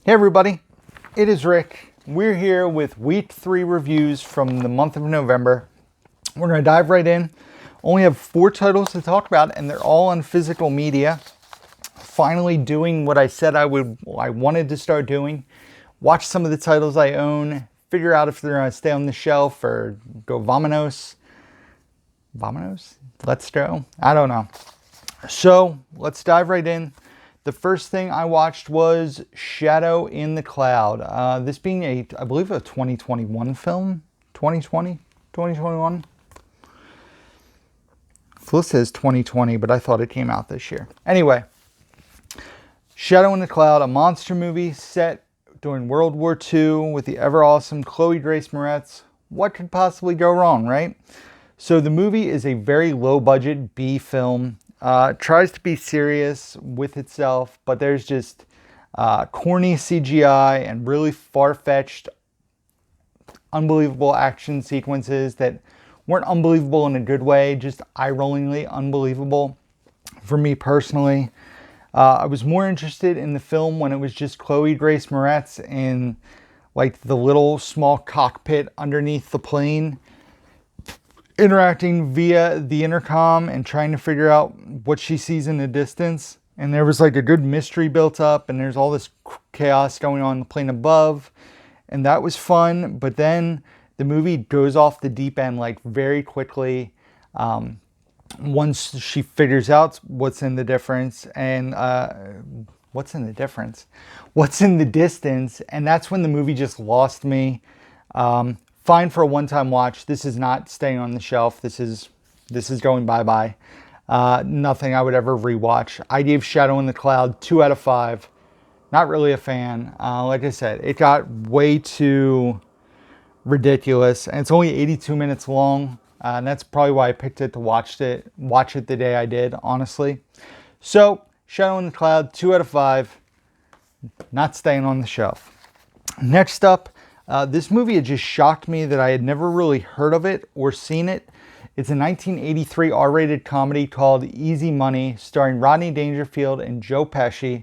Hey everybody, it is Rick. We're here with week 3 reviews from the month of November. We're going to dive right in. Only have 4 titles to talk about, and they're all on physical media. Finally doing what I said I wanted to start doing. Watch some of the titles I own, figure out if they're going to stay on the shelf or go vamonos. Vamonos? Let's go? I don't know. So let's dive right in. The first thing I watched was Shadow in the Cloud. This being I believe a 2021 film. 2020? 2021? Phil says 2020, but I thought it came out this year. Anyway, Shadow in the Cloud, a monster movie set during World War II with the ever awesome Chloe Grace Moretz. What could possibly go wrong, right? So the movie is a very low budget B film. Tries to be serious with itself, but there's just corny CGI and really far-fetched, unbelievable action sequences that weren't unbelievable in a good way, just eye-rollingly unbelievable for me personally. I was more interested in the film when it was just Chloe Grace Moretz in like the little small cockpit underneath the plane, interacting via the intercom and trying to figure out what she sees in the distance. And there was like a good mystery built up, and there's all this chaos going on in the plane above, and that was fun. But then the movie goes off the deep end like very quickly once she figures out what's in the difference and what's in the distance, and that's when the movie just lost me. Fine for a one-time watch. This is not staying on the shelf. This is going bye-bye. Nothing I would ever rewatch. I gave Shadow in the Cloud 2 out of 5. Not really a fan. Like I said, it got way too ridiculous, and it's only 82 minutes long. And that's probably why I picked it to watch it the day I did, honestly. So, Shadow in the Cloud, 2 out of 5. Not staying on the shelf. Next up, this movie had just shocked me that I had never really heard of it or seen it. It's a 1983 R-rated comedy called Easy Money, starring Rodney Dangerfield and Joe Pesci.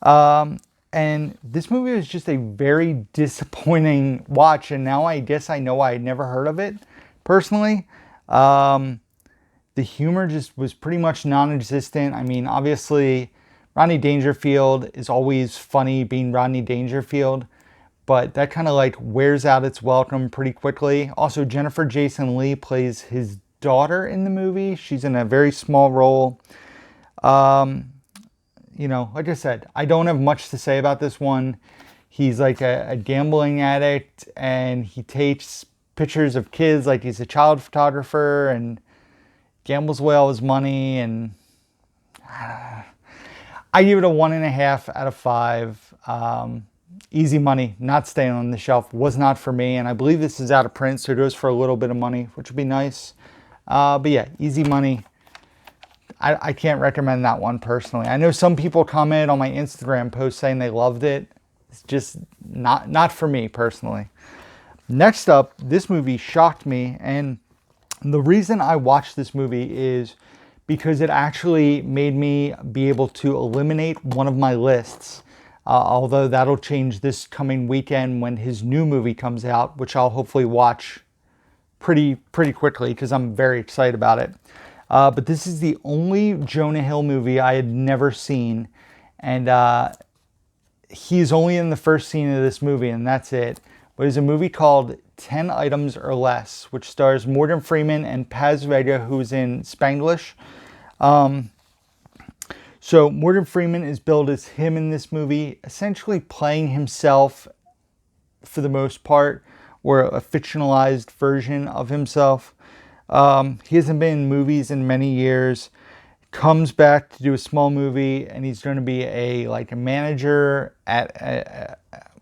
And this movie was just a very disappointing watch, and now I guess I know I had never heard of it, personally. The humor just was pretty much non-existent. I mean, obviously, Rodney Dangerfield is always funny being Rodney Dangerfield, but that kind of like wears out its welcome pretty quickly. Also, Jennifer Jason Leigh plays his daughter in the movie. She's in a very small role. Like I said, I don't have much to say about this one. He's like a gambling addict, and he takes pictures of kids like he's a child photographer and gambles away all his money. And I give it a 1.5 out of 5. Easy Money, not staying on the shelf, was not for me. And I believe this is out of print, so it goes for a little bit of money, which would be nice. But yeah, Easy Money. I can't recommend that one personally. I know some people commented on my Instagram post saying they loved it. It's just not for me personally. Next up, this movie shocked me, and the reason I watched this movie is because it actually made me be able to eliminate one of my lists. Although that'll change this coming weekend when his new movie comes out, which I'll hopefully watch pretty quickly because I'm very excited about it. But this is the only Jonah Hill movie I had never seen, and he's only in the first scene of this movie, and that's it. But it's a movie called 10 Items or Less, which stars Morgan Freeman and Paz Vega, who's in Spanglish. So Morgan Freeman is billed as him in this movie, essentially playing himself for the most part, or a fictionalized version of himself. He hasn't been in movies in many years. Comes back to do a small movie, and he's going to be a manager at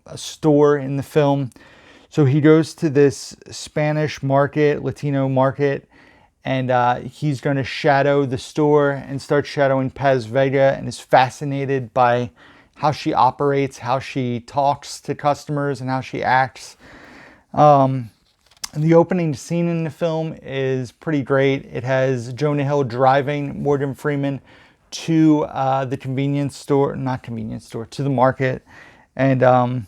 a store in the film. So he goes to this Spanish market, Latino market, and he's going to shadow the store and start shadowing Paz Vega, and is fascinated by how she operates, how she talks to customers, and how she acts. The opening scene in the film is pretty great. It has Jonah Hill driving Morgan Freeman to the to the market, And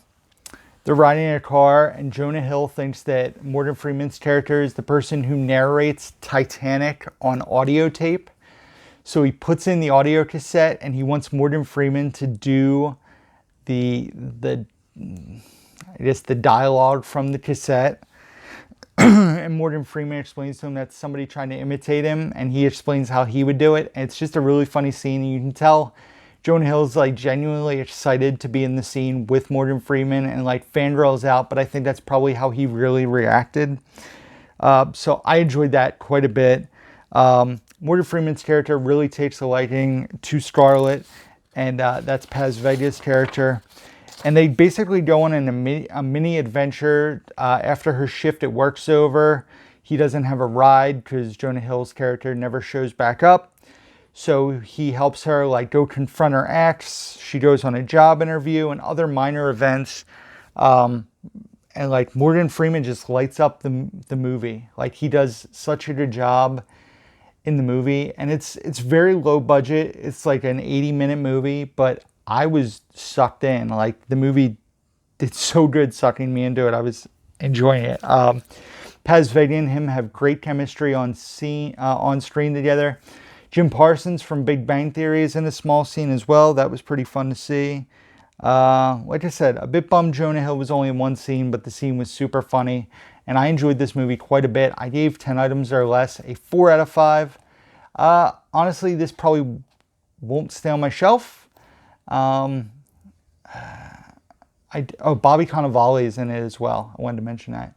they're riding in a car, and Jonah Hill thinks that Morgan Freeman's character is the person who narrates Titanic on audio tape. So he puts in the audio cassette, and he wants Morgan Freeman to do the dialogue from the cassette. And Morgan Freeman explains to him that's somebody trying to imitate him, and he explains how he would do it. And it's just a really funny scene, and you can tell Jonah Hill's like genuinely excited to be in the scene with Morgan Freeman and like fangirls out, but I think that's probably how he really reacted. So I enjoyed that quite a bit. Morgan Freeman's character really takes a liking to Scarlett, and that's Paz Vega's character. And they basically go on a mini adventure after her shift at work's over. He doesn't have a ride because Jonah Hill's character never shows back up. So he helps her like go confront her ex. She goes on a job interview and other minor events. And like Morgan Freeman just lights up the movie. Like he does such a good job in the movie. And it's very low budget. It's like an 80-minute movie, but I was sucked in. Like the movie did so good sucking me into it. I was enjoying it. Paz Vega and him have great chemistry on screen together. Jim Parsons from Big Bang Theory is in a small scene as well. That was pretty fun to see. Like I said, a bit bummed Jonah Hill was only in one scene, but the scene was super funny. And I enjoyed this movie quite a bit. I gave 10 Items or Less a 4 out of 5. Honestly, this probably won't stay on my shelf. Bobby Cannavale is in it as well. I wanted to mention that.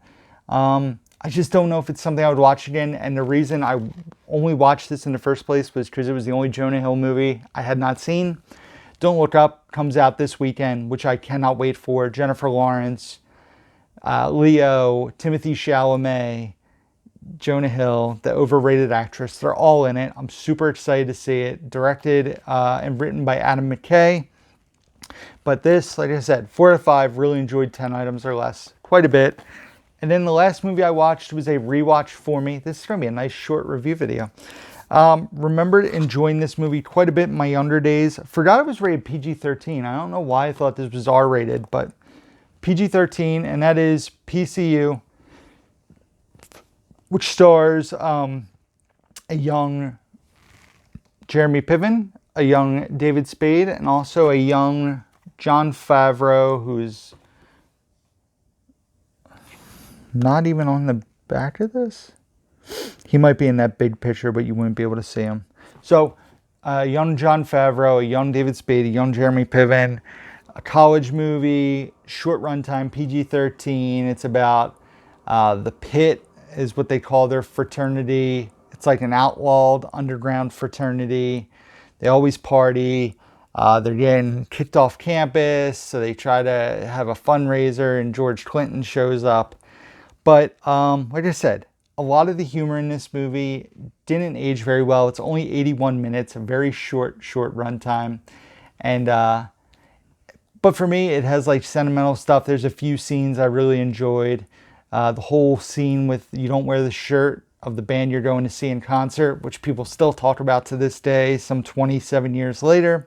I just don't know if it's something I would watch again. And the reason I only watched this in the first place was because it was the only Jonah Hill movie I had not seen. Don't Look Up comes out this weekend, which I cannot wait for. Jennifer Lawrence, Leo, Timothée Chalamet, Jonah Hill, the overrated actress. They're all in it. I'm super excited to see it. Directed and written by Adam McKay. But this, like I said, 4 out of 5. Really enjoyed 10 Items or Less quite a bit. And then the last movie I watched was a rewatch for me. This is going to be a nice short review video. Remembered enjoying this movie quite a bit in my younger days. Forgot it was rated PG-13. I don't know why I thought this was R-rated, but PG-13, and that is PCU, which stars a young Jeremy Piven, a young David Spade, and also a young Jon Favreau, who's not even on the back of this. He might be in that big picture, but you wouldn't be able to see him. So, a young Jon Favreau, a young David Spade, a young Jeremy Piven, a college movie, short runtime, PG-13. It's about the Pit is what they call their fraternity. It's like an outlawed underground fraternity. They always party. They're getting kicked off campus, so they try to have a fundraiser, and George Clinton shows up. But like I said, a lot of the humor in this movie didn't age very well. It's only 81 minutes, a very short runtime. And but for me, it has like sentimental stuff. There's a few scenes I really enjoyed. The whole scene with You Don't Wear the Shirt of the band you're going to see in concert, which people still talk about to this day, some 27 years later.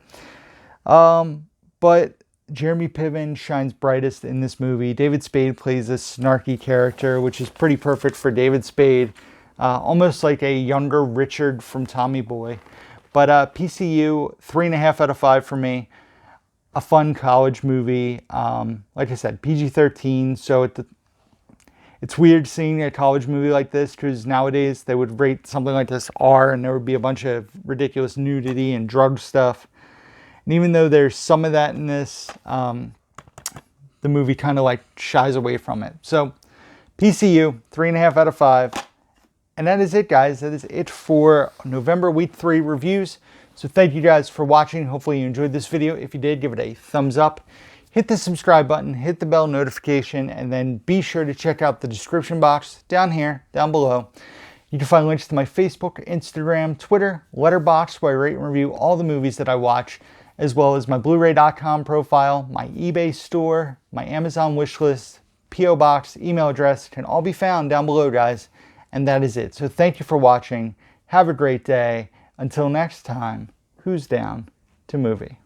But Jeremy Piven shines brightest in this movie. David Spade plays a snarky character, which is pretty perfect for David Spade. Almost like a younger Richard from Tommy Boy. But PCU, 3.5 out of 5 for me. A fun college movie. Like I said, PG-13, so it's weird seeing a college movie like this, because nowadays they would rate something like this R, and there would be a bunch of ridiculous nudity and drug stuff. And even though there's some of that in this, the movie kind of like shies away from it. So PCU, 3.5 out of 5. And that is it, guys. That is it for November Week 3 reviews. So thank you guys for watching. Hopefully you enjoyed this video. If you did, give it a thumbs up. Hit the subscribe button, hit the bell notification, and then be sure to check out the description box down here, down below. You can find links to my Facebook, Instagram, Twitter, Letterboxd, where I rate and review all the movies that I watch, as well as my Blu-ray.com profile, my eBay store, my Amazon wishlist, P.O. box, email address can all be found down below, guys. And that is it. So thank you for watching. Have a great day. Until next time, who's down to movie?